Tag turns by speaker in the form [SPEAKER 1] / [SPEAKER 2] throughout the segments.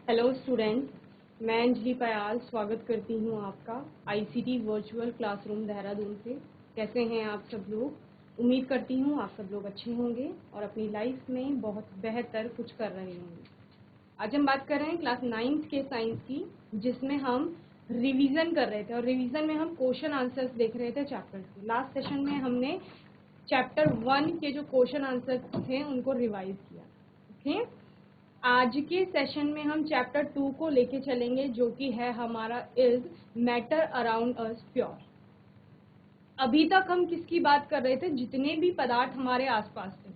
[SPEAKER 1] Hello student, मैं अंजलि पयाल स्वागत करती हूँ आपका आईसीटी वर्चुअल क्लासरूम देहरादून से। कैसे हैं आप सब लोग? उम्मीद करती हूँ आप सब लोग अच्छे होंगे और अपनी लाइफ में बहुत बेहतर कुछ कर रहे होंगे। आज हम बात कर रहे हैं क्लास 9th के साइंस की, जिसमें हम रिवीजन कर रहे थे और रिवीजन में हम क्वेश्चन आंसर्स देख रहे थे चैप्टर्स के। लास्ट सेशन में हमने चैप्टर 1 के जो क्वेश्चन आंसर्स थे उनको रिवाइज किया। ओके, आज के सेशन में हम चैप्टर 2 को लेके चलेंगे, जो कि है हमारा is matter around us pure. अभी तक हम किसकी बात कर रहे थे? जितने भी पदार्थ हमारे आसपास थे,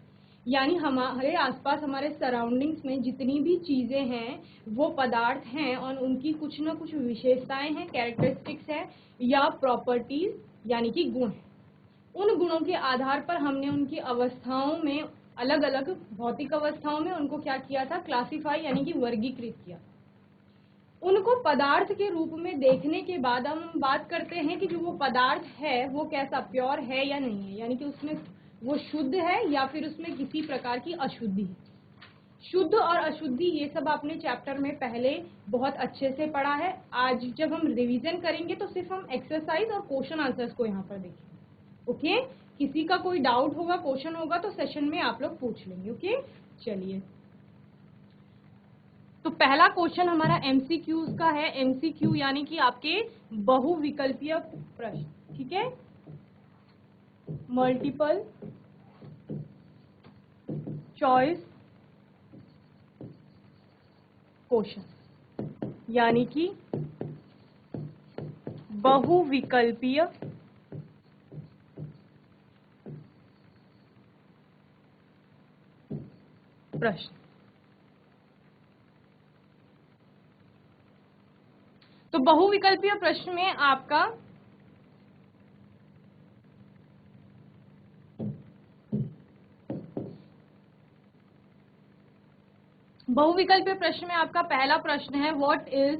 [SPEAKER 1] यानी हमारे आसपास हमारे सराउंडिंग्स में जितनी भी चीजें हैं वो पदार्थ हैं और उनकी कुछ ना कुछ विशेषताएं हैं, कैरेक्टरिस्टिक्स है या प्रॉपर्टीज यानी कि गुण है। उन गुणों के आधार पर हमने उनकी अवस्थाओं में, अलग अलग भौतिक अवस्थाओं में उनको क्या किया था? क्लासिफाई यानी कि वर्गीकृत किया। उनको पदार्थ के रूप में देखने के बाद हम बात करते हैं कि जो वो पदार्थ है वो कैसा, प्योर है या नहीं है, यानी कि उसमें वो शुद्ध है या फिर उसमें किसी प्रकार की अशुद्धि है। शुद्ध और अशुद्धि ये सब आपने चैप्टर में पहले बहुत अच्छे से पढ़ा है। आज जब हम रिवीजन करेंगे तो सिर्फ हम एक्सरसाइज और क्वेश्चन आंसर्स को यहाँ पर देखेंगे। ओके, किसी का कोई डाउट होगा, क्वेश्चन होगा तो सेशन में आप लोग पूछ लेंगे। ओके, चलिए। तो पहला क्वेश्चन हमारा एमसीक्यूज का है। एमसीक्यू यानी कि आपके बहुविकल्पीय प्रश्न, ठीक है, मल्टीपल चॉइस क्वेश्चन, यानी कि बहुविकल्पीय प्रश्न। तो बहुविकल्पीय प्रश्न में आपका बहुविकल्पीय प्रश्न में आपका पहला प्रश्न है, what is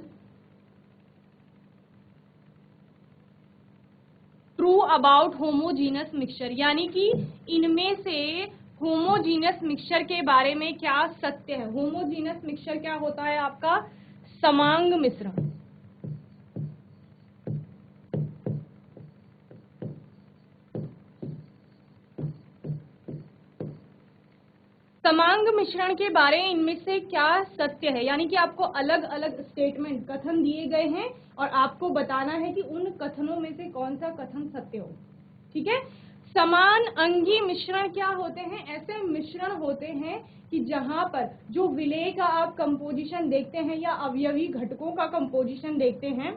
[SPEAKER 1] true about homogeneous mixture, यानी कि इनमें से होमोजीनस मिक्सचर के बारे में क्या सत्य है। होमोजीनस मिक्सचर क्या होता है? आपका समांग मिश्रण। समांग मिश्रण के बारे में इनमें से क्या सत्य है, यानी कि आपको अलग अलग स्टेटमेंट, कथन दिए गए हैं और आपको बताना है कि उन कथनों में से कौन सा कथन सत्य हो। ठीक है। समान अंगी मिश्रण क्या होते हैं? ऐसे मिश्रण होते हैं कि जहां पर जो विलेय का आप कंपोजिशन देखते हैं या अवयवी घटकों का कंपोजिशन देखते हैं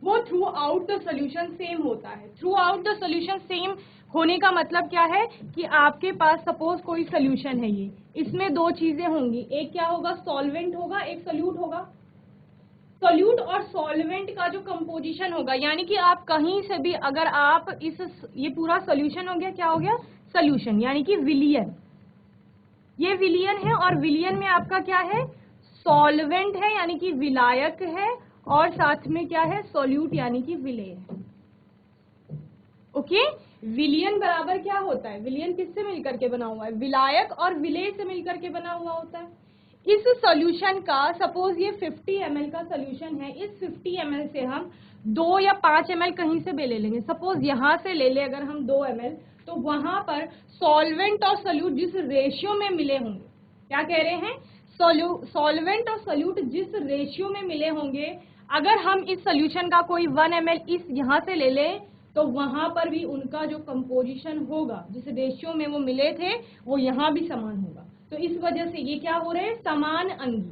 [SPEAKER 1] वो through out the solution same होता है। Through out the solution same होने का मतलब क्या है कि आपके पास सपोज कोई सोल्यूशन है, ये इसमें दो चीजें होंगी, एक क्या होगा? सॉल्वेंट होगा, एक सोल्यूट होगा। सोल्यूट और सॉल्वेंट का जो कंपोजिशन होगा, यानी कि आप कहीं से भी अगर आप ये पूरा सोल्यूशन हो गया, क्या हो गया? सोल्यूशन, यानी कि विलियन। ये विलियन है और विलियन में आपका क्या है? सॉल्वेंट है यानी कि विलायक है और साथ में क्या है? सोल्यूट यानी कि विलेय है। ओके, विलियन बराबर क्या होता है? विलियन किससे मिलकर के बना हुआ है? विलायक और विलेय से मिलकर के बना हुआ होता है। इस सॉल्यूशन का, सपोज ये 50 ml का सॉल्यूशन है, इस 50 ml से हम 2 या 5 ml कहीं से भी ले लेंगे। सपोज यहां से ले ले अगर हम 2 ml, तो वहां पर सॉल्वेंट और सोल्यूट जिस रेशियो में मिले होंगे, क्या कह रहे हैं? सॉल्वेंट और सोल्यूट जिस रेशियो में मिले होंगे, अगर हम इस सोल्यूशन का कोई 1 ml इस यहां से ले ले तो वहां पर भी उनका जो कंपोजिशन होगा, जिस रेशियो में वो मिले थे, वो यहाँ भी समान होगा। तो इस वजह से ये क्या हो रहे हैं? समान अंगी,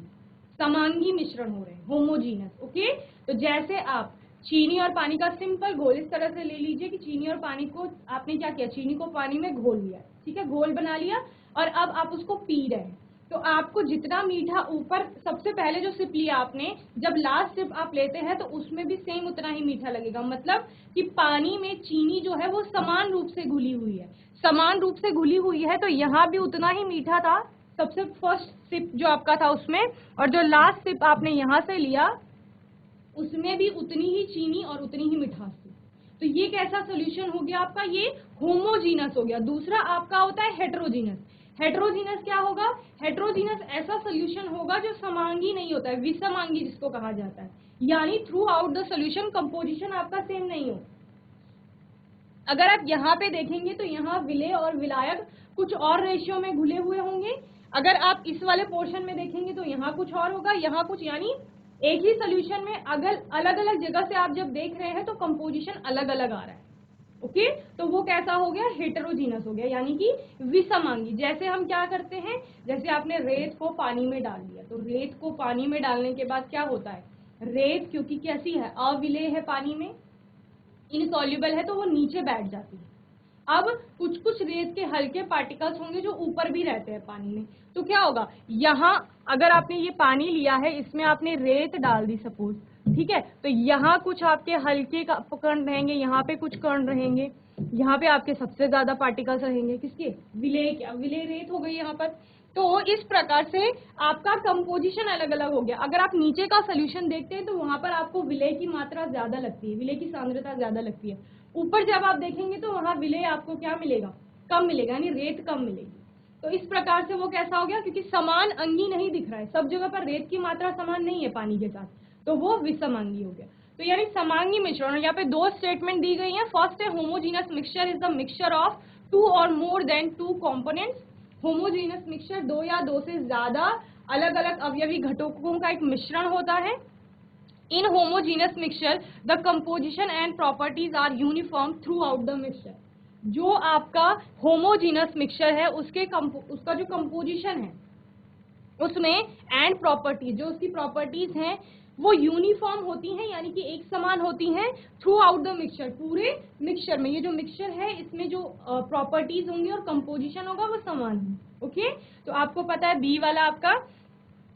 [SPEAKER 1] समांगी मिश्रण हो रहे हैं, होमोजीनस। ओके, तो जैसे आप चीनी और पानी का सिंपल घोल इस तरह से ले लीजिए कि चीनी और पानी को आपने क्या किया? चीनी को पानी में घोल लिया, ठीक है, घोल बना लिया और अब आप उसको पी रहे हैं। तो आपको जितना मीठा ऊपर सबसे पहले जो सिप लिया आपने, जब लास्ट सिप आप लेते हैं तो उसमें भी सेम उतना ही मीठा लगेगा। मतलब कि पानी में चीनी जो है वो समान रूप से घुली हुई है, समान रूप से घुली हुई है, तो यहाँ भी उतना ही मीठा था सबसे फर्स्ट सिप जो आपका था उसमें, और जो लास्ट सिप आपने यहाँ से लिया उसमें भी उतनी ही चीनी और उतनी ही मिठास थी। तो ये कैसा सोल्यूशन हो गया आपका? ये होमोजीनस हो गया। दूसरा आपका होता है हेटेरोजीनस। हेट्रोजीनस क्या होगा? हेट्रोजीनस ऐसा सोल्यूशन होगा जो समांगी नहीं होता है, विषमांगी जिसको कहा जाता है, यानी through out the solution composition आपका सेम नहीं हो। अगर आप यहाँ पे देखेंगे तो यहाँ विलेय और विलायक कुछ और रेशियो में घुले हुए होंगे, अगर आप इस वाले पोर्शन में देखेंगे तो यहाँ कुछ और होगा, यहाँ कुछ, यानी एक ही सोल्यूशन में अगर अलग अलग जगह से आप जब देख रहे हैं तो कंपोजिशन अलग अलग आ रहा है। ओके, तो वो कैसा हो गया? हेटेरोजीनस हो गया, यानी कि विषमांगी। जैसे हम क्या करते हैं, जैसे आपने रेत को पानी में डाल दिया, तो रेत को पानी में डालने के बाद क्या होता है, रेत क्योंकि कैसी है, अविलेय है, पानी में इनसॉल्युबल है, तो वो नीचे बैठ जाती है। अब कुछ कुछ रेत के हल्के पार्टिकल्स होंगे जो ऊपर भी रहते हैं पानी में, तो क्या होगा, यहाँ अगर आपने ये पानी लिया है, इसमें आपने रेत डाल दी सपोज, ठीक है, तो यहाँ कुछ आपके हल्के का कण रहेंगे, यहाँ पे कुछ कण रहेंगे, यहाँ पे आपके सबसे ज्यादा पार्टिकल्स रहेंगे किसके, विलेय के। विलेय रेत हो गई यहाँ पर। तो इस प्रकार से आपका कंपोजिशन अलग अलग हो गया। अगर आप नीचे का सोल्यूशन देखते हैं तो वहां पर आपको विलेय की मात्रा ज्यादा लगती है, विलेय की सांद्रता ज्यादा लगती है। ऊपर जब आप देखेंगे तो वहां विलेय आपको क्या मिलेगा, कम मिलेगा, यानी रेत कम मिलेगी। तो इस प्रकार से वो कैसा हो गया, क्योंकि समान अंगी नहीं दिख रहा है, सब जगह पर रेत की मात्रा समान नहीं है पानी के साथ, तो वो विषमांगी हो गया। तो यानी समांगी मिश्रण, यहाँ पे दो स्टेटमेंट दी गई है। फर्स्ट है homogeneous mixture is the mixture of 2 और more than 2 components. Homogeneous mixture 2 या 2 से ज्यादा अलग अलग अवयवी घटकों का एक मिश्रण होता है। In homogeneous mixture the composition and properties are uniform throughout the mixture. जो आपका होमोजीनस मिक्सचर है उसका जो कंपोजिशन है उसमें एंड प्रॉपर्टीज, जो उसकी प्रॉपर्टीज हैं वो यूनिफॉर्म होती हैं, यानी कि एक समान होती हैं थ्रू आउट द मिक्सचर, पूरे मिक्सचर में। ये जो मिक्सचर है इसमें जो प्रॉपर्टीज होंगी और कंपोजिशन होगा वो समान है। ओके, तो आपको पता है बी वाला आपका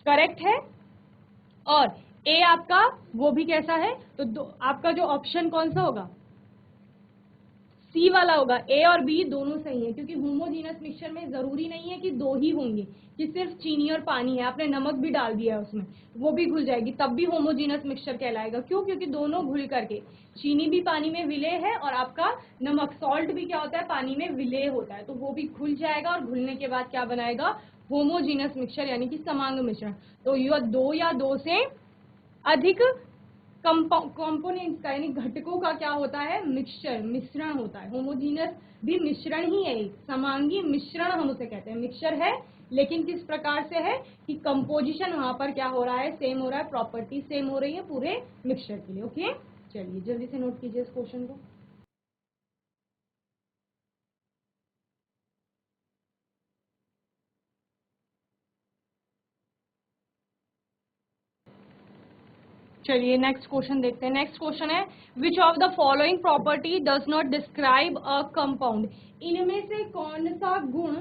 [SPEAKER 1] करेक्ट है और ए आपका वो भी कैसा है, तो आपका जो ऑप्शन कौन सा होगा, सी वाला होगा। ए और बी दोनों सही है, क्योंकि होमोजीनस मिक्सचर में जरूरी नहीं है कि दो ही होंगे, कि सिर्फ चीनी और पानी है, आपने नमक भी डाल दिया है उसमें, वो भी घुल जाएगी, तब भी होमोजीनस मिक्सचर कहलाएगा। क्यों? क्योंकि दोनों घुल करके, चीनी भी पानी में विलेय है और आपका नमक सॉल्ट भी क्या होता है, पानी में विलेय होता है, तो वो भी घुल जाएगा और घुलने के बाद क्या बनाएगा, होमोजीनस मिक्सचर, यानी कि समांग मिश्रण। तो यह 2 या 2 से अधिक कंपोनेंट्स का, यानी घटकों का क्या होता है, मिक्सचर, मिश्रण होता है। होमोजीनस भी मिश्रण ही है, समांगी मिश्रण हम उसे कहते हैं। मिक्सचर है लेकिन किस प्रकार से है कि कंपोजिशन वहां पर क्या हो रहा है, सेम हो रहा है, प्रॉपर्टी सेम हो रही है पूरे मिक्सचर के लिए। ओके, चलिए जल्दी से नोट कीजिए इस क्वेश्चन को। चलिए नेक्स्ट क्वेश्चन देखते हैं। नेक्स्ट क्वेश्चन है which of the following property does not describe a compound. इनमें से कौन सा गुण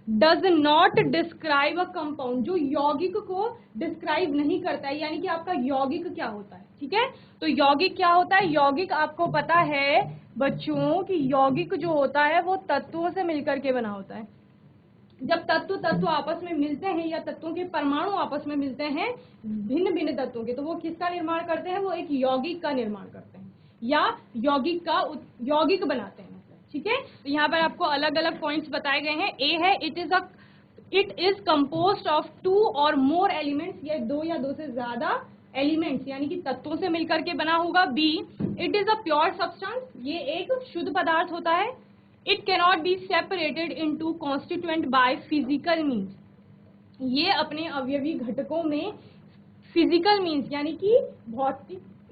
[SPEAKER 1] does not describe a compound, जो यौगिक को डिस्क्राइब नहीं करता है, यानी कि आपका यौगिक क्या होता है। ठीक है, तो यौगिक क्या होता है, यौगिक आपको पता है बच्चों कि यौगिक जो होता है वो तत्वों से मिलकर के बना होता है। जब तत्व आपस में मिलते हैं या तत्वों के परमाणु आपस में मिलते हैं भिन्न भिन्न तत्वों के, तो वो किसका निर्माण करते हैं, वो एक यौगिक का निर्माण करते हैं या यौगिक बनाते हैं। ठीक है, तो यहाँ पर आपको अलग अलग पॉइंट्स बताए गए हैं। ए है इट इज कंपोज्ड ऑफ 2 और मोर एलिमेंट्स, ये 2 या 2 से ज्यादा एलिमेंट्स यानी कि तत्वों से मिलकर के बना होगा। B it is a pure substance, ये एक शुद्ध पदार्थ होता है। It cannot be separated into constituent by physical means, ये अपने अवयवी घटकों में फिजिकल मीन्स यानी कि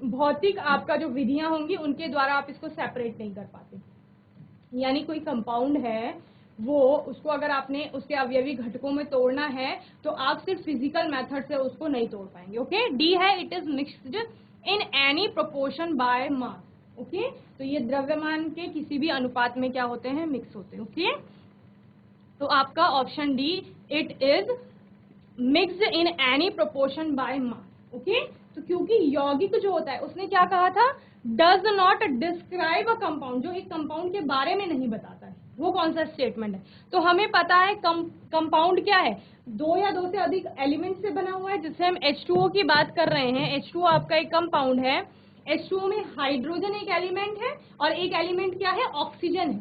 [SPEAKER 1] भौतिक आपका जो विधियां होंगी उनके द्वारा आप इसको सेपरेट नहीं कर पाते। यानी कोई कंपाउंड है वो, उसको अगर आपने उसके अवयवी घटकों में तोड़ना है तो आप सिर्फ फिजिकल मेथड से उसको नहीं तोड़ पाएंगे। ओके, डी है it is mixed in any proportion by mass. Okay, तो ये द्रव्यमान के किसी भी अनुपात में क्या होते हैं, मिक्स होते हैं। ओके, तो आपका option D it is mixed in any proportion by mass. Okay, तो क्योंकि यौगिक जो होता है उसने क्या कहा था, does not describe a compound, जो एक कंपाउंड के बारे में नहीं बताता है, वो कौन सा स्टेटमेंट है। तो हमें पता है कंपाउंड क्या है, 2 या 2 से अधिक एलिमेंट से बना हुआ है। जिससे हम H2O की बात कर रहे हैं, H2O आपका एक कंपाउंड है। H2O में हाइड्रोजन एक एलिमेंट है और एक एलिमेंट क्या है, ऑक्सीजन है।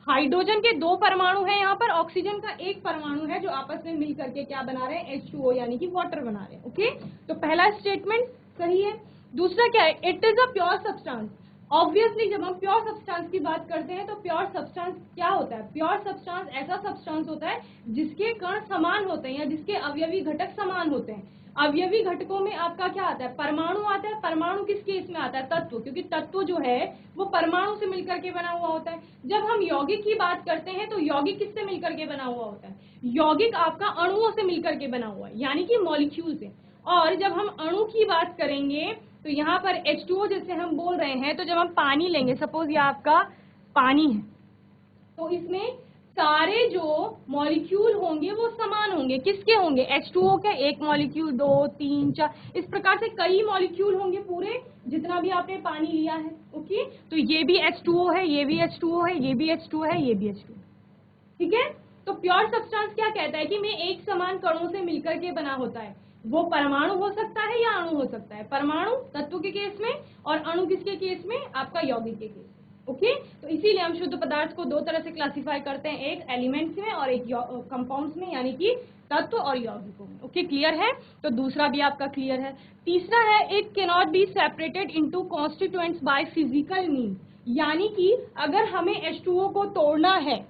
[SPEAKER 1] हाइड्रोजन के 2 परमाणु हैं यहाँ पर, ऑक्सीजन का 1 परमाणु है जो आपस में मिल करके क्या बना रहे हैं, H2O यानी कि वाटर बना रहे हैं। ओके, तो पहला स्टेटमेंट सही है। दूसरा क्या है, it is a pure substance. Obviously जब हम प्योर सब्सटेंस की बात करते हैं तो प्योर सब्सटेंस क्या होता है, प्योर सब्सटेंस ऐसा सब्सटेंस होता है जिसके कण समान होते हैं या जिसके अवयवी घटक समान होते हैं। अवयवी घटकों में आपका क्या आता है, परमाणु आता है। परमाणु किस केस में आता है, तत्व, क्योंकि तत्व जो है वो परमाणु से मिलकर के बना हुआ होता है। जब हम यौगिक की बात करते हैं तो यौगिक किससे मिलकर के बना हुआ होता है, यौगिक आपका अणुओं से मिलकर के बना हुआ है, यानी कि मॉलिक्यूल से। और जब हम अणु की बात करेंगे तो यहाँ पर H2O जैसे हम बोल रहे हैं, तो जब हम पानी लेंगे, सपोज ये आपका पानी है, तो इसमें सारे जो मॉलिक्यूल होंगे वो समान होंगे। किसके होंगे, H2O के, 1 मॉलिक्यूल, 2, 3, 4, इस प्रकार से कई मॉलिक्यूल होंगे पूरे जितना भी आपने पानी लिया है। ओके, तो ये भी H2O है, ये भी H2O है, ये भी H2O है, ये भी H2O। ठीक है, तो प्योर सब्सटेंस क्या कहता है कि मैं एक समान कणों से मिलकर के बना होता है। वो परमाणु हो सकता है या अणु हो सकता है, परमाणु तत्व के केस में और अणु किसके केस में, आपका यौगिक के केस में। ओके, तो इसीलिए हम शुद्ध पदार्थ को 2 तरह से क्लासिफाई करते हैं, एक एलिमेंट्स में और एक कंपाउंड्स में, यानी कि तत्व और यौगिकों में। ओके, क्लियर है, तो दूसरा भी आपका क्लियर है। तीसरा है, it can not be separated into constituents by physical mean, यानी कि अगर हमें H2O को तोड़ना है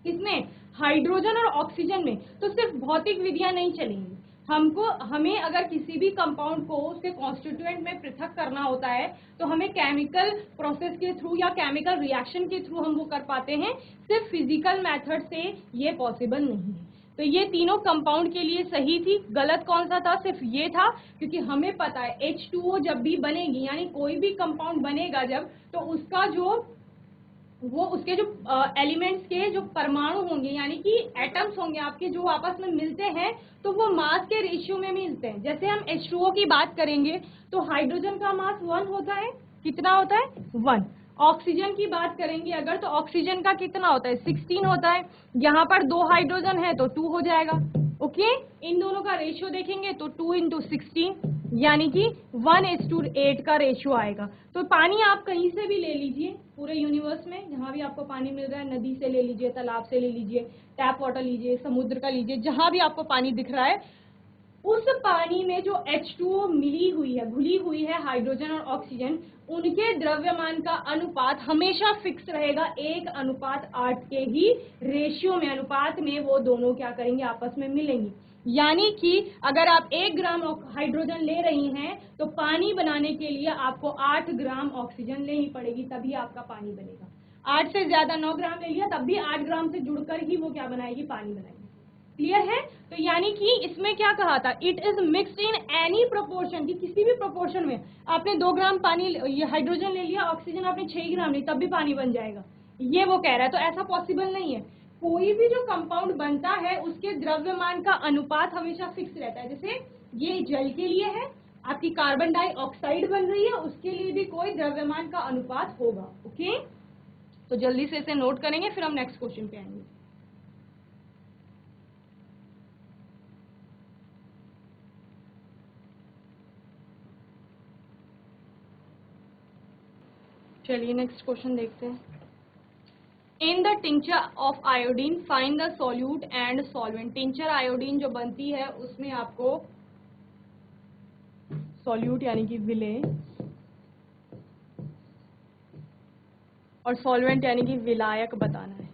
[SPEAKER 1] किसमें, हाइड्रोजन और ऑक्सीजन में, तो सिर्फ भौतिक विधियां नहीं चलेंगी। हमें अगर किसी भी कंपाउंड को उसके कॉन्स्टिट्यूएंट में पृथक करना होता है तो हमें केमिकल प्रोसेस के थ्रू या केमिकल रिएक्शन के थ्रू हम वो कर पाते हैं, सिर्फ फिजिकल मेथड से ये पॉसिबल नहीं है। तो ये तीनों कंपाउंड के लिए सही थी। गलत कौन सा था, सिर्फ ये था, क्योंकि हमें पता है H2O जब भी बनेगी, यानी कोई भी कंपाउंड बनेगा जब, तो उसका जो वो उसके जो एलिमेंट्स के जो परमाणु होंगे यानी कि एटम्स होंगे आपके जो आपस में मिलते हैं, तो वो मास के रेशियो में मिलते हैं। जैसे हम H2O की बात करेंगे तो हाइड्रोजन का मास 1 होता है, कितना होता है, 1। ऑक्सीजन की बात करेंगे अगर, तो ऑक्सीजन का कितना होता है, 16 होता है। यहाँ पर 2 हाइड्रोजन है तो 2 हो जाएगा। ओके, इन दोनों का रेशियो देखेंगे तो 2 × 16 यानी कि 1:8 का रेशियो आएगा। तो पानी आप कहीं से भी ले लीजिए, पूरे यूनिवर्स में जहां भी आपको पानी मिल रहा है, नदी से ले लीजिए, तालाब से ले लीजिए, टैप वाटर लीजिए, समुद्र का लीजिए, जहां भी आपको पानी दिख रहा है, उस पानी में जो H2O मिली हुई है, घुली हुई है हाइड्रोजन और ऑक्सीजन, उनके द्रव्यमान का अनुपात हमेशा फिक्स रहेगा 1:8 के ही रेशियो में, अनुपात में वो दोनों क्या करेंगे, आपस में मिलेंगे। यानी कि अगर आप 1 ग्राम हाइड्रोजन ले रही हैं तो पानी बनाने के लिए आपको 8 ग्राम ऑक्सीजन लेनी पड़ेगी, तभी आपका पानी बनेगा। 8 से ज्यादा 9 ग्राम ले लिया तब भी 8 ग्राम से जुड़कर ही वो क्या बनाएगी, पानी बनाएगी। क्लियर है, तो यानी कि इसमें क्या कहा था, it is mixed in any proportion, कि किसी भी प्रोपोर्शन में आपने 2 ग्राम पानी ये हाइड्रोजन ले लिया, ऑक्सीजन आपने 6 ग्राम ली, तब भी पानी बन जाएगा, ये वो कह रहा है। तो ऐसा पॉसिबल नहीं है। कोई भी जो कंपाउंड बनता है उसके द्रव्यमान का अनुपात हमेशा फिक्स रहता है। जैसे ये जल के लिए है, आपकी कार्बन डाइऑक्साइड बन रही है, उसके लिए भी कोई द्रव्यमान का अनुपात होगा। ओके, तो जल्दी से इसे नोट करेंगे, फिर हम नेक्स्ट क्वेश्चन पे आएंगे। चलिए नेक्स्ट क्वेश्चन देखते हैं। In the tincture of iodine find the solute and solvent. Tincture iodine जो बनती है उसमें आपको सॉल्यूट यानी कि विलेय और सॉल्वेंट यानी कि विलायक बताना है।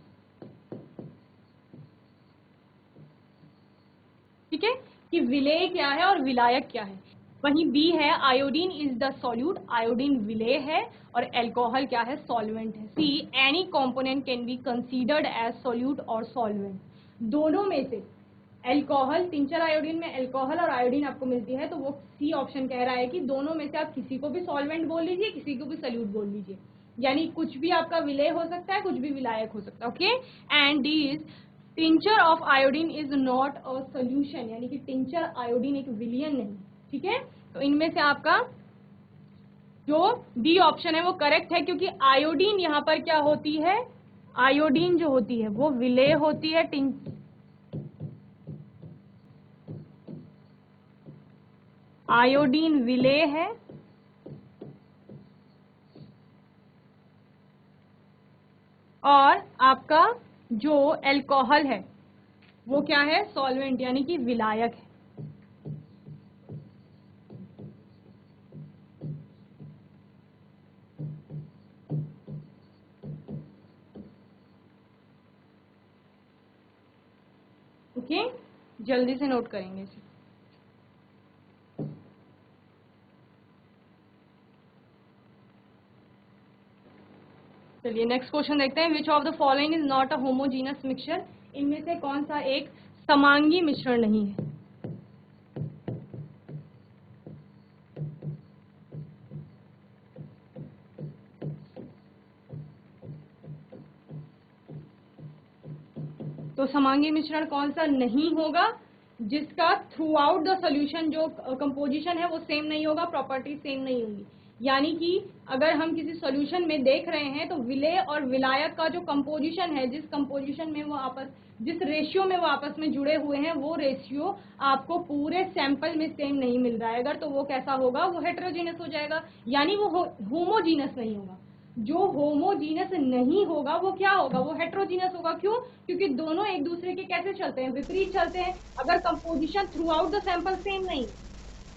[SPEAKER 1] ठीक है, कि विलेय क्या है और विलायक क्या है। वहीं बी है, iodine is the solute, iodine विलेय है और एल्कोहल क्या है, सॉल्वेंट है। C, any component can be considered as solute or solvent. दोनों में से एल्कोहल, टिंचर आयोडीन में एल्कोहल और आयोडीन आपको मिलती है, तो वो सी ऑप्शन कह रहा है कि दोनों में से आप किसी को भी सॉल्वेंट बोल लीजिए, किसी को भी सॉल्यूट बोल लीजिए, यानी कुछ भी आपका विलेय हो सकता है, कुछ भी विलायक हो सकता है। Okay, and D is tincture of iodine is not a solution, यानी कि टिंचर आयोडीन एक विलियन नहीं। ठीक है, तो इनमें से आपका जो बी ऑप्शन है वो करेक्ट है, क्योंकि आयोडीन यहाँ पर क्या होती है, आयोडीन जो होती है वो विलेय होती है, आयोडीन विलेय है और आपका जो अल्कोहल है वो क्या है, सॉल्वेंट यानी कि विलायक है। ओके, जल्दी से नोट करेंगे इसे। चलिए नेक्स्ट क्वेश्चन देखते हैं। Which of the following is not a homogeneous mixture, इनमें से कौन सा एक समांगी मिश्रण नहीं है। तो समांगी मिश्रण कौन सा नहीं होगा, जिसका थ्रू आउट द सोल्यूशन जो कंपोजिशन है वो सेम नहीं होगा, प्रॉपर्टी सेम नहीं होगी। यानी कि अगर हम किसी सॉल्यूशन में देख रहे हैं तो विलेय और विलायक का जो कंपोजिशन है, जिस कंपोजिशन में वो जिस रेशियो में वो आपस में जुड़े हुए हैं, वो रेशियो आपको पूरे सैंपल में सेम नहीं मिल रहा है अगर, तो वो कैसा होगा, वो हेटेरोजीनस हो जाएगा, यानी वो होमोजीनस नहीं होगा। जो होमोजीनस नहीं होगा वो क्या होगा, वो हेटेरोजीनस होगा। क्यों? क्योंकि दोनों एक दूसरे के कैसे चलते हैं, विपरीत चलते हैं। अगर composition through out the sample same नहीं,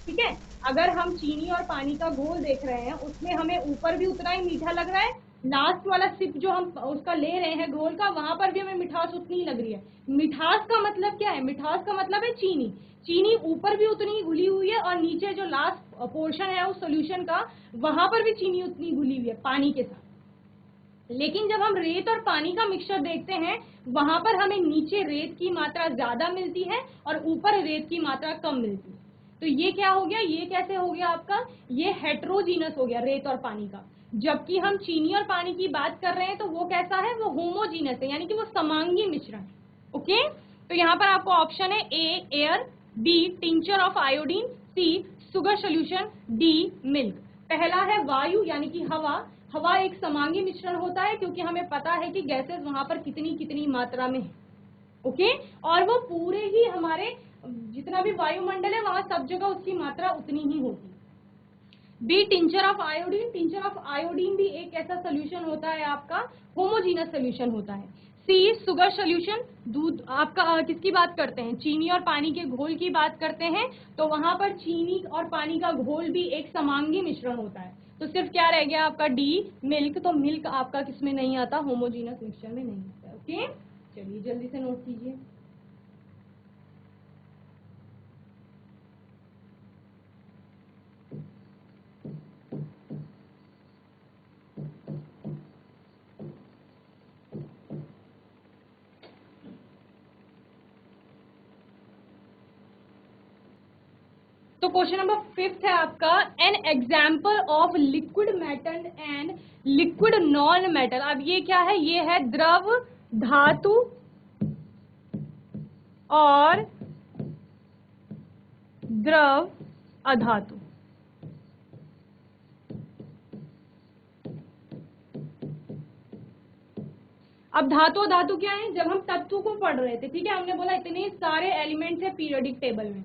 [SPEAKER 1] ठीक है, अगर हम चीनी और पानी का घोल देख रहे हैं, उसमें हमें ऊपर भी उतना ही मीठा लग रहा है, लास्ट वाला सिप जो हम उसका ले रहे हैं घोल का, वहां पर भी हमें मिठास उतनी ही लग रही है। मिठास का मतलब क्या है, मिठास का मतलब है चीनी। चीनी ऊपर भी उतनी ही घुली हुई है और नीचे जो लास्ट पोर्शन है उस सॉल्यूशन का, वहां पर भी चीनी उतनी घुली हुई है पानी के साथ। लेकिन जब हम रेत और पानी का मिक्सचर देखते हैं, वहां पर हमें नीचे रेत की मात्रा ज्यादा मिलती है और ऊपर रेत की मात्रा कम मिलती है। तो ये क्या हो गया, ये कैसे हो गया आपका, ये हेटेरोजीनस हो गया रेत और पानी का। जबकि हम चीनी और पानी की बात कर रहे हैं तो वो कैसा है, वो होमोजीनस है, यानी कि वो समांगी मिश्रण है। ओके, तो यहाँ पर आपको ऑप्शन है A air, B tincture of iodine, C sugar solution, D milk. पहला है वायु यानी कि हवा। हवा एक समांगी मिश्रण होता है क्योंकि हमें पता है कि गैसेस वहां पर कितनी कितनी मात्रा में है। ओके, और वो पूरे ही हमारे जितना भी वायुमंडल है वहां सब जगह उसकी मात्रा उतनी ही होती है। B tincture of iodine, tincture of iodine भी एक ऐसा सोल्यूशन होता है आपका, होमोजीनस सोल्यूशन होता है। सी सुगर सोल्यूशन, दूध आपका किसकी बात करते हैं, चीनी और पानी के घोल की बात करते हैं, तो वहां पर चीनी और पानी का घोल भी एक समांगी मिश्रण होता है। तो सिर्फ क्या रह गया आपका डी मिल्क, तो मिल्क आपका किसमें नहीं आता, होमोजीनस मिक्सचर में नहीं आता। ओके, चलिए जल्दी से नोट कीजिए। तो क्वेश्चन नंबर 5 है आपका, an example of liquid metal and liquid non metal. अब ये क्या है, ये है द्रव धातु और द्रव अधातु। अब धातु और धातु क्या है, जब हम तत्व को पढ़ रहे थे, ठीक है, हमने बोला इतने सारे एलिमेंट्स है पीरियोडिक टेबल में,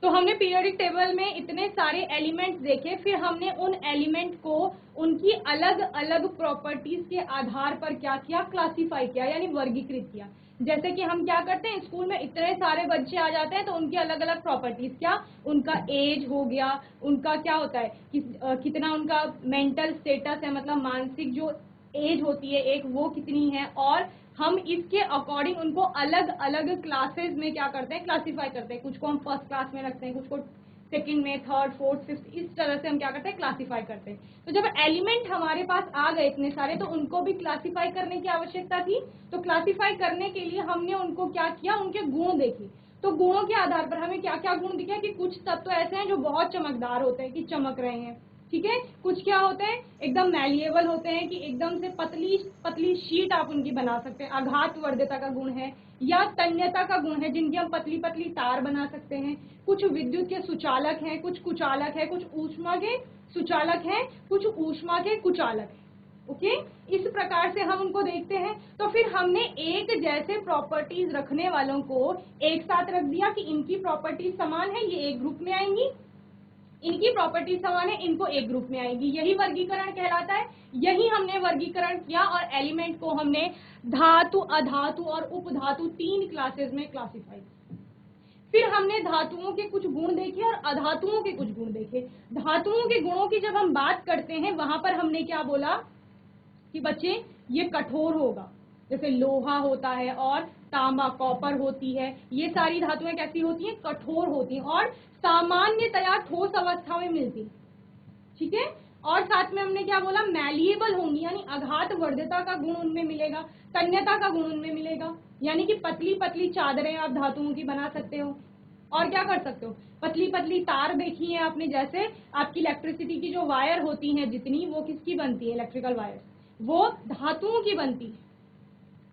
[SPEAKER 1] तो हमने पीरियोडिक टेबल में इतने सारे एलिमेंट्स देखे, फिर हमने उन एलिमेंट को उनकी अलग अलग प्रॉपर्टीज के आधार पर क्या किया, क्लासिफाई किया, यानी वर्गीकृत किया। जैसे कि हम क्या करते हैं, स्कूल में इतने सारे बच्चे आ जाते हैं तो उनकी अलग अलग प्रॉपर्टीज, क्या उनका एज हो गया, उनका क्या होता है कितना उनका मेंटल स्टेटस है, मतलब मानसिक जो एज होती है एक, वो कितनी है, और हम इसके अकॉर्डिंग उनको अलग अलग क्लासेस में क्या करते हैं, क्लासिफाई करते हैं। कुछ को हम फर्स्ट क्लास में रखते हैं, कुछ को सेकंड में, थर्ड, फोर्थ, फिफ्थ, इस तरह से हम क्या करते हैं, क्लासिफाई करते हैं। तो जब एलिमेंट हमारे पास आ गए इतने सारे, तो उनको भी क्लासिफाई करने की आवश्यकता थी। तो क्लासिफाई करने के लिए हमने उनको क्या किया, उनके गुण देखे। तो गुणों के आधार पर हमें क्या क्या गुण दिखे कि कुछ तत्व ऐसे हैं जो बहुत चमकदार होते हैं, कि चमक रहे हैं, ठीक है, कुछ क्या होते हैं एकदम मैलिएबल होते हैं, कि एकदम से पतली पतली शीट आप उनकी बना सकते हैं, आघात वर्ध्यता का गुण है, या तन्यता का गुण है, जिनकी हम पतली पतली तार बना सकते हैं। कुछ विद्युत के सुचालक हैं, कुछ कुचालक है, कुछ ऊष्मा के सुचालक हैं, कुछ ऊष्मा के कुचालक हैं। ओके, इस प्रकार से हम उनको देखते हैं। तो फिर हमने एक जैसे प्रॉपर्टीज रखने वालों को एक साथ रख दिया कि इनकी प्रॉपर्टीज समान है, ये एक ग्रुप में आएंगी। इनकी प्रॉपर्टीज समान है, इनको एक ग्रुप में आएगी, यही वर्गीकरण कहलाता है। यही हमने वर्गीकरण किया और एलिमेंट को हमने धातु, अधातु और उपधातु 3 क्लासेस में क्लासिफाई किया। फिर हमने धातुओं के कुछ गुण देखे और अधातुओं के कुछ गुण देखे। धातुओं के गुणों की जब हम बात करते हैं वहां पर हमने क्या बोला कि बच्चे ये कठोर होगा, जैसे लोहा होता है और तांबा, कॉपर होती है, ये सारी धातुएं कैसी होती हैं, कठोर होती हैं और सामान्यतया ठोस अवस्था में मिलती, ठीक है। और साथ में हमने क्या बोला, मैलिएबल होंगी, यानी आघात वर्धता का गुण उनमें मिलेगा, तन्यता का गुण उनमें मिलेगा, यानी कि पतली पतली चादरें आप धातुओं की बना सकते हो। और क्या कर सकते हो, पतली पतली तार देखी है आपने, जैसे आपकी इलेक्ट्रिसिटी की जो वायर होती हैं जितनी, वो किसकी बनती है, इलेक्ट्रिकल वायर, वो धातुओं की बनती है,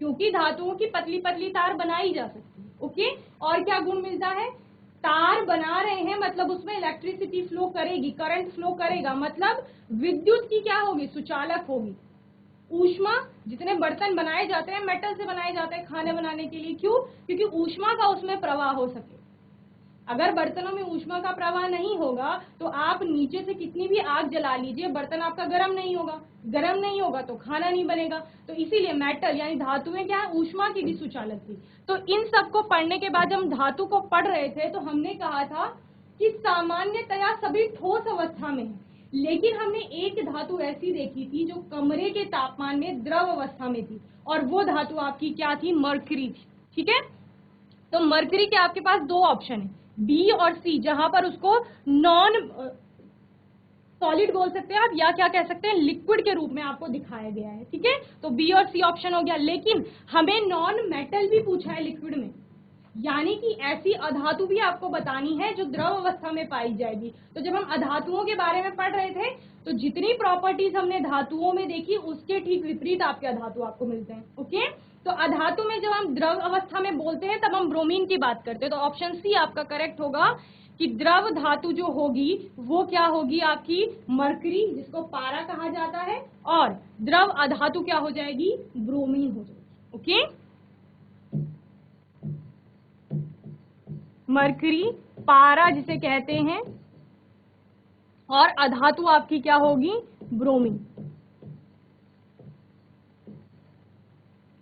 [SPEAKER 1] क्योंकि धातुओं की पतली पतली तार बनाई जा सकती है। ओके, और क्या गुण मिलता है, तार बना रहे हैं मतलब उसमें इलेक्ट्रिसिटी फ्लो करेगी, करंट फ्लो करेगा, मतलब विद्युत की क्या होगी, सुचालक होगी। ऊष्मा, जितने बर्तन बनाए जाते हैं मेटल से बनाए जाते हैं खाने बनाने के लिए, क्यों, क्योंकि ऊष्मा का उसमें प्रवाह हो सके। अगर बर्तनों में ऊष्मा का प्रवाह नहीं होगा तो आप नीचे से कितनी भी आग जला लीजिए, बर्तन आपका गर्म नहीं होगा, गर्म नहीं होगा तो खाना नहीं बनेगा। तो इसीलिए मेटल यानी धातुएं क्या है, ऊष्मा की भी सुचालक थी। तो इन सबको पढ़ने के बाद हम धातु को पढ़ रहे थे तो हमने कहा था कि सामान्यतया सभी ठोस अवस्था में है, लेकिन हमने एक धातु ऐसी देखी थी जो कमरे के तापमान में द्रव अवस्था में थी, और वो धातु आपकी क्या थी, मरकरी थी, ठीक है। तो मरकरी के आपके पास दो ऑप्शन है, बी और सी, जहां पर उसको नॉन सॉलिड बोल सकते हैं आप, या क्या कह सकते हैं, लिक्विड के रूप में आपको दिखाया गया है, ठीक है। तो बी और सी ऑप्शन हो गया, लेकिन हमें नॉन मेटल भी पूछा है लिक्विड में, यानी कि ऐसी अधातु भी आपको बतानी है जो द्रव अवस्था में पाई जाएगी। तो जब हम अधातुओं के बारे में पढ़ रहे थे तो जितनी प्रॉपर्टीज हमने धातुओं में देखी उसके ठीक विपरीत आपके अधातु आपको मिलते हैं। ओके, तो अधातु में जब हम द्रव अवस्था में बोलते हैं तब हम ब्रोमीन की बात करते हैं। तो ऑप्शन सी आपका करेक्ट होगा कि द्रव धातु जो होगी वो क्या होगी आपकी, मरकरी, जिसको पारा कहा जाता है, और द्रव अधातु क्या हो जाएगी, ब्रोमीन हो जाएगी। ओके, मरकरी, पारा जिसे कहते हैं, और अधातु आपकी क्या होगी, ब्रोमीन।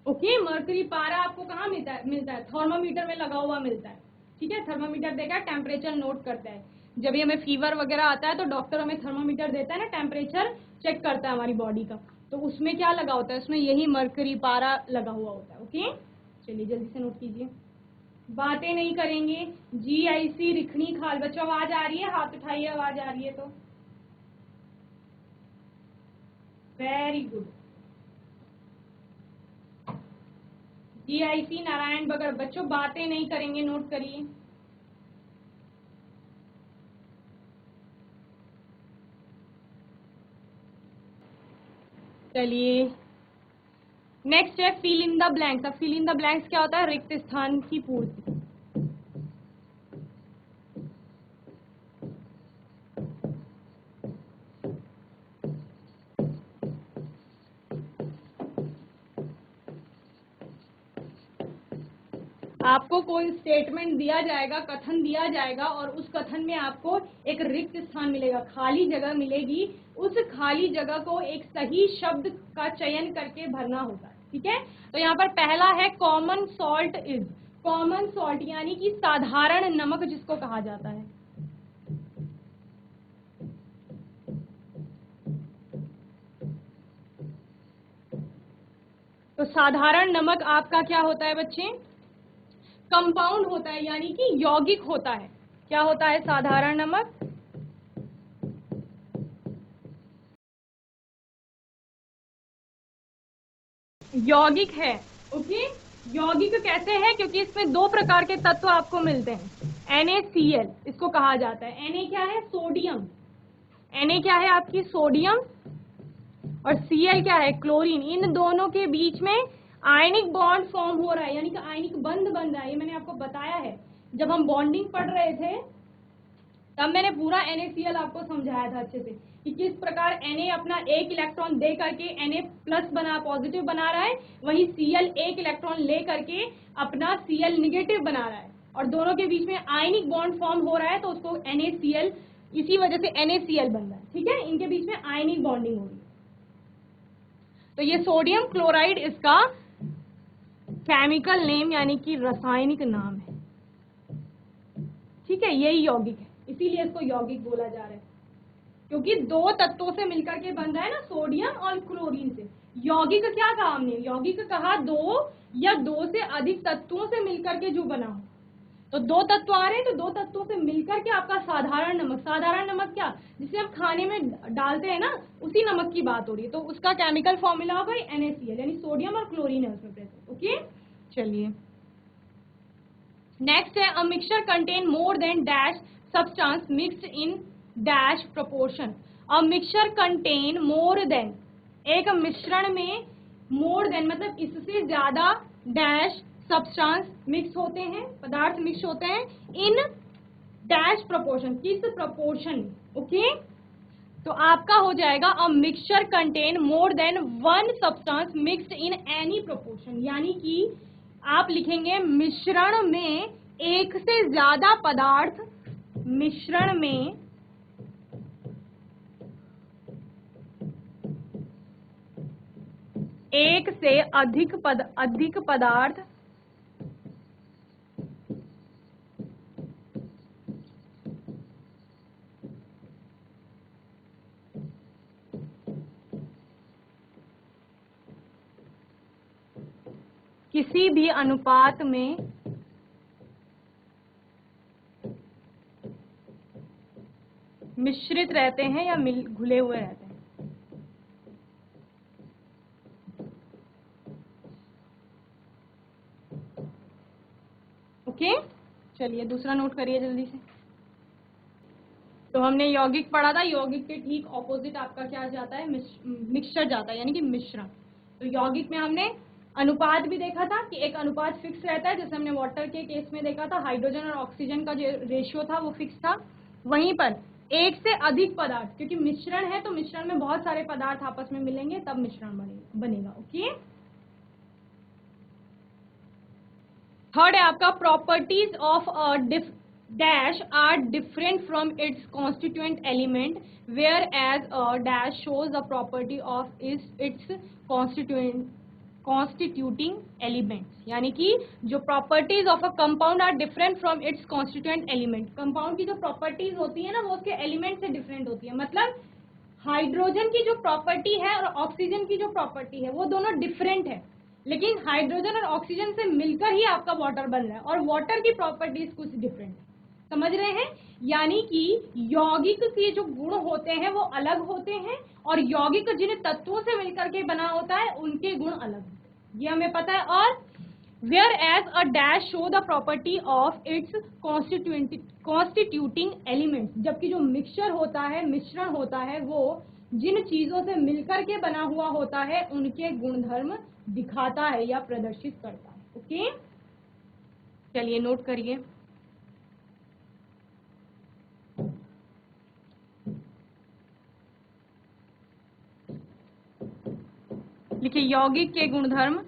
[SPEAKER 1] ओके, मरकरी पारा आपको कहाँ मिलता है, थर्मोमीटर में लगा हुआ मिलता है, ठीक है। थर्मोमीटर देखा, टेम्परेचर नोट करता है, जब ये हमें फीवर वगैरह आता है तो डॉक्टर हमें थर्मोमीटर देता है ना, टेम्परेचर चेक करता है हमारी बॉडी का, तो उसमें क्या लगा होता है, उसमें यही मरकरी पारा लगा हुआ होता है। ओके, चलिए जल्दी से नोट कीजिए। बातें नहीं करेंगे, GIC रिखनी खाल, बच्चों आवाज आ रही है, हाथ उठाइए आवाज आ रही है तो, वेरी गुड। GIC नारायण बगड़, बच्चों बातें नहीं करेंगे, नोट करिए। चलिए नेक्स्ट है फिल इन द ब्लैंक्स। अब फिल इन द ब्लैंक्स क्या होता है, रिक्त स्थान की पूर्ति। आपको कोई स्टेटमेंट दिया जाएगा, कथन दिया जाएगा, और उस कथन में आपको एक रिक्त स्थान मिलेगा, खाली जगह मिलेगी, उस खाली जगह को एक सही शब्द का चयन करके भरना होगा, ठीक है। तो यहाँ पर पहला है common salt is, common salt यानी कि साधारण नमक जिसको कहा जाता है। तो साधारण नमक आपका क्या होता है बच्चे, कंपाउंड होता है, यानी कि यौगिक होता है। क्या होता है साधारण नमक, यौगिक है। ओके, यौगिक कैसे है, क्योंकि इसमें दो प्रकार के तत्व आपको मिलते हैं, NaCl इसको कहा जाता है। Na क्या है, सोडियम, Na क्या है आपकी सोडियम, और Cl क्या है, क्लोरीन। इन दोनों के बीच में आयनिक बॉन्ड फॉर्म हो रहा है, यानी कि आयनिक बंध बन रहा है। ये मैंने आपको बताया है, जब हम बॉन्डिंग पढ़ रहे थे तब मैंने पूरा NaCl आपको समझाया था अच्छे से कि किस प्रकार Na अपना एक इलेक्ट्रॉन दे करके Na प्लस बना, पॉजिटिव बना रहा है, वहीं Cl एक इलेक्ट्रॉन ले करके अपना Cl निगेटिव बना रहा है, और दोनों के बीच में आयनिक बॉन्ड फॉर्म हो रहा है, तो उसको NaCl इसी वजह से NaCl बन रहा है, ठीक है, इनके बीच में आयनिक बॉन्डिंग हो रही है। तो ये सोडियम क्लोराइड इसका केमिकल नेम यानी कि रासायनिक नाम है, ठीक है, यही यौगिक है, इसीलिए इसको यौगिक बोला जा रहा है, क्योंकि दो तत्वों से मिलकर के बन रहा है ना, सोडियम और क्लोरीन से। यौगिक क्या कहा हमने? यौगिक कहा दो या दो से अधिक तत्वों से मिलकर के जो बना हो। तो दो तत्व आ रहे हैं, तो दो तत्वों से मिलकर के आपका साधारण नमक, साधारण नमक क्या, जिसे हम खाने में डालते हैं ना, उसी नमक की बात हो रही है। तो उसका केमिकल फॉर्मूला होगा NaCl, यानी सोडियम और क्लोरीन है उसमें प्रेजेंट। ओके, चलिए नेक्स्ट है, a mixture contain more than dash substance mixed in dash proportion. A mixture contain more than, एक मिश्रण में मोर देन मतलब इससे ज्यादा डैश सब्सटेंस मिक्स होते हैं, पदार्थ मिक्स होते हैं, इन डैश प्रोपोर्शन, किस प्रोपोर्शन में। ओके, तो आपका हो जाएगा a mixture contain more than one substance mixed in any proportion, यानी कि आप लिखेंगे मिश्रण में एक से ज्यादा पदार्थ, मिश्रण में एक से अधिक पदार्थ किसी भी अनुपात में मिश्रित रहते हैं या घुले हुए रहते हैं। ओके, चलिए दूसरा नोट करिए जल्दी से। तो हमने यौगिक पढ़ा था, यौगिक के ठीक ऑपोजिट आपका क्या जाता है, मिक्सचर जाता है, यानी कि मिश्रण। तो यौगिक में हमने अनुपात भी देखा था कि एक अनुपात फिक्स रहता है, जैसे हमने वाटर के केस में देखा था, हाइड्रोजन और ऑक्सीजन का जो रेशियो था वो फिक्स था। वहीं पर एक से अधिक पदार्थ, क्योंकि मिश्रण है तो मिश्रण में बहुत सारे पदार्थ आपस में मिलेंगे तब मिश्रण बनेगा। ओके, थर्ड है आपका, properties of a dash are different from its constituent element, whereas a dash shows the property of its constituting elements। यानी कि जो properties of a compound are different from its constituent element, compound की जो properties होती है ना वो उसके element से different होती है। मतलब हाइड्रोजन की जो प्रॉपर्टी है और ऑक्सीजन की जो प्रॉपर्टी है वो दोनों डिफरेंट है, लेकिन हाइड्रोजन और ऑक्सीजन से मिलकर ही आपका वाटर बन रहा है, और वाटर की प्रॉपर्टीज कुछ डिफरेंट है, समझ रहे हैं। यानी कि यौगिक के जो गुण होते हैं वो अलग होते हैं, और यौगिक जिन तत्वों से मिलकर के बना होता है उनके गुण अलग होते हैं, ये हमें पता है। और whereas a dash show the property of its constituting elements, जबकि जो मिक्सचर होता है, मिश्रण होता है, वो जिन चीजों से मिलकर के बना हुआ होता है उनके गुणधर्म दिखाता है या प्रदर्शित करता है। ओके, चलिए नोट करिए। लिखिए यौगिक के गुणधर्म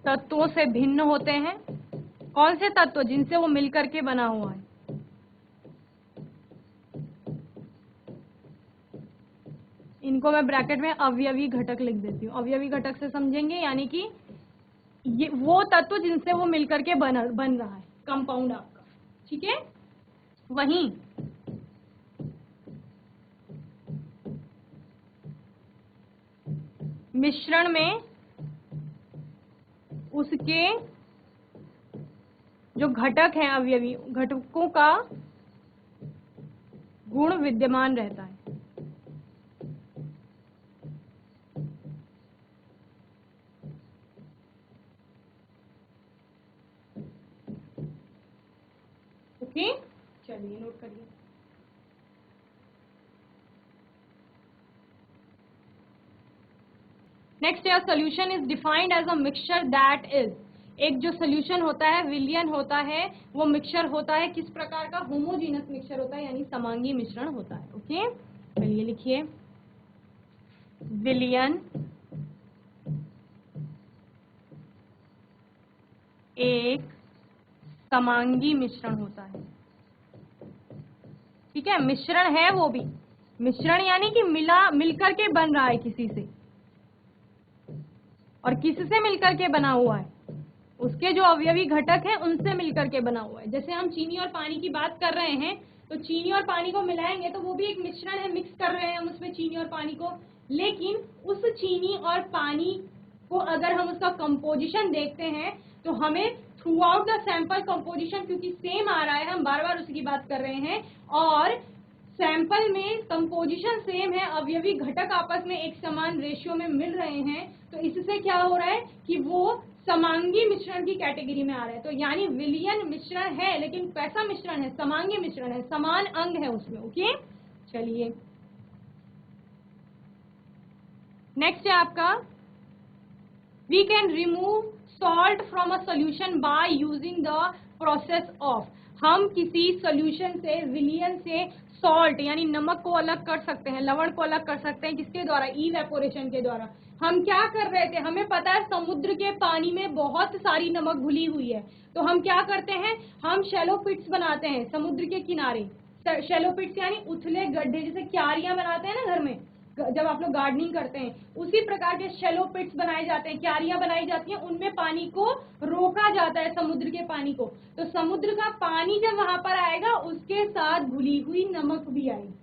[SPEAKER 1] तत्वों से भिन्न होते हैं। कौन से तत्व? जिनसे वो मिलकर के बना हुआ है। इनको मैं ब्रैकेट में अवयवी घटक लिख देती हूँ। अवयवी घटक से समझेंगे यानी कि ये वो तत्व जिनसे वो मिलकर के बन रहा है कंपाउंड आपका, ठीक है। वहीं मिश्रण में उसके जो घटक हैं, अवयवी घटकों का गुण विद्यमान रहता है। ओके, चलिए नोट करिए। नेक्स्ट है, solution is defined as a mixture that is, एक जो सोल्यूशन होता है, विलयन होता है, वो मिक्सचर होता है किस प्रकार का? होमोजीनस मिक्सचर होता है, यानी समांगी मिश्रण होता है। ओके, चलिए लिखिए विलयन एक समांगी मिश्रण होता है। ठीक है, मिश्रण है वो भी, मिश्रण यानी कि मिलकर के बन रहा है किसी से, और किससे मिलकर के बना हुआ है, उसके जो अवयवी घटक हैं उनसे मिलकर के बना हुआ है। जैसे हम चीनी और पानी की बात कर रहे हैं, तो चीनी और पानी को मिलाएंगे तो वो भी एक मिश्रण है, मिक्स कर रहे हैं हम उसमें चीनी और पानी को। लेकिन उस चीनी और पानी को अगर हम उसका कंपोजिशन देखते हैं तो हमें through out the sample composition, क्योंकि सेम आ रहा है, हम बार बार उसी की बात कर रहे हैं, और सैंपल में कंपोजिशन सेम है, अवयवी घटक आपस में एक समान रेशियो में मिल रहे हैं, तो इससे क्या हो रहा है कि वो समांगी मिश्रण की कैटेगरी में आ रहा है। तो यानी विलयन मिश्रण है, लेकिन कैसा मिश्रण है, समांगी मिश्रण है, समान अंग है उसमें। ओके, चलिए नेक्स्ट है आपका, we can remove salt from a solution by using the process of. हम किसी सोल्यूशन से, विलयन से सॉल्ट यानी नमक को अलग कर सकते हैं, लवण को अलग कर सकते हैं, किसके द्वारा, इवेपोरेशन के द्वारा। हम क्या कर रहे थे, हमें पता है समुद्र के पानी में बहुत सारी नमक घुली हुई है, तो हम क्या करते हैं, हम शैलो पिट्स बनाते हैं समुद्र के किनारे। शैलो पिट्स यानी उथले गड्ढे, जैसे क्यारियां बनाते हैं ना घर में, जब आप लोग गार्डनिंग करते हैं, उसी प्रकार के शैलो पिट्स बनाए जाते हैं, क्यारियां बनाई जाती हैं, उनमें पानी को रोका जाता है, समुद्र के पानी को। तो समुद्र का पानी जब वहां पर आएगा उसके साथ घुली हुई नमक भी आएगी।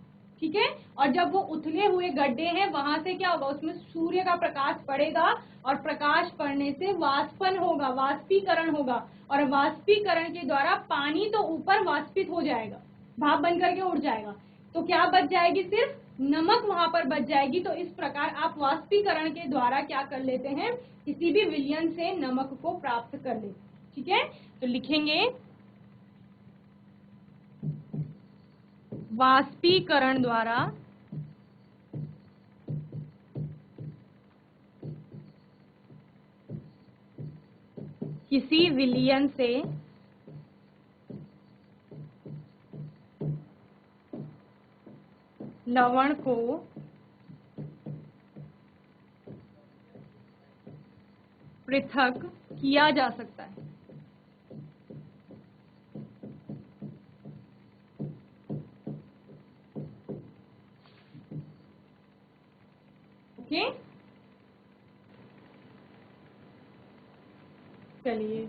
[SPEAKER 1] ठीक है, और जब वो उथले हुए गड्ढे हैं वहां से क्या होगा, उसमें सूर्य का प्रकाश पड़ेगा, और प्रकाश पड़ने से वाष्पन होगा, वाष्पीकरण होगा, और वाष्पीकरण के द्वारा पानी तो ऊपर वाष्पित हो जाएगा, भाप बन करके उड़ जाएगा, तो क्या बच जाएगी, सिर्फ नमक वहां पर बच जाएगी। तो इस प्रकार आप वाष्पीकरण के द्वारा क्या कर लेते हैं, किसी भी विलयन से नमक को प्राप्त कर लेते हैं। ठीक है, तो लिखेंगे वाष्पीकरण द्वारा किसी विलयन से लवण को पृथक किया जा सकता है। ओके, चलिए,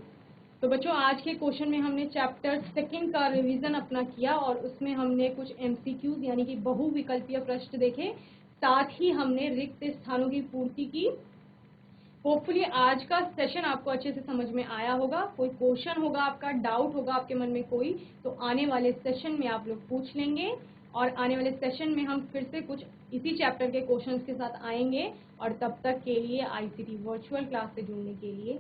[SPEAKER 1] तो बच्चों आज के क्वेश्चन में हमने चैप्टर 2 का रिवीजन अपना किया, और उसमें हमने कुछ एमसीक्यूज यानी कि बहुविकल्पीय प्रश्न देखे, साथ ही हमने रिक्त स्थानों की पूर्ति की। होपफुली आज का सेशन आपको अच्छे से समझ में आया होगा। कोई क्वेश्चन होगा आपका, डाउट होगा आपके मन में कोई, तो आने वाले सेशन में आप लोग पूछ लेंगे, और आने वाले सेशन में हम फिर से कुछ इसी चैप्टर के क्वेश्चंस के साथ आएंगे। और तब तक के लिए आईसीटी वर्चुअल क्लास से जुड़ने के लिए